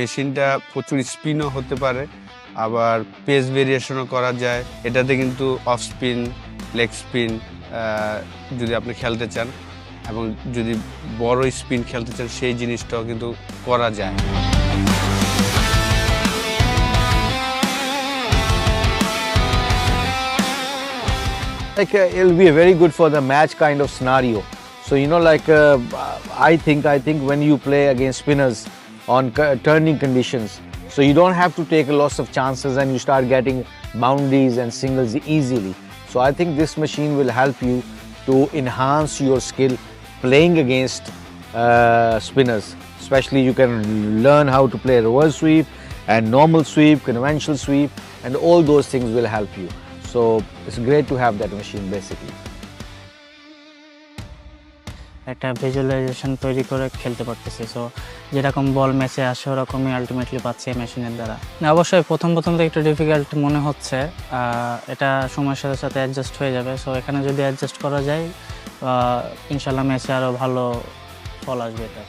মেশিনটা প্রচুর স্পিনও হতে পারে, আবার পেস ভেরিয়েশনও করা যায়। এটাতে কিন্তু অফ স্পিন, লেগ স্পিন যদি আপনি খেলতে চান এবং যদি বড় স্পিন খেলতে চান সেই জিনিসটাও কিন্তু করা যায়। It'll be very good for the match kind of scenario. So I think when you play against spinners on turning conditions, so you don't have to take a lots of chances and you start getting boundaries and singles easily. So I think this machine will help you to enhance your skill playing against spinners. Especially you can learn how to play reverse sweep and normal sweep, conventional sweep, and all those things will help you. So it's great to have that machine basically. একটা visualisation তৈরি করে খেলতে পারতেছি। So যেরকম বল ম্যাচে আসে ওরকমই ultimately পাচ্ছি এই মেশিনের দ্বারা। অবশ্যই প্রথম তো একটু ডিফিকাল্ট মনে হচ্ছে, এটা সময়ের সাথে সাথে অ্যাডজাস্ট হয়ে যাবে। সো এখানে যদি অ্যাডজাস্ট করা যায় ইনশাল্লাহ ম্যাচে আরও ভালো ফল আসবে এটা।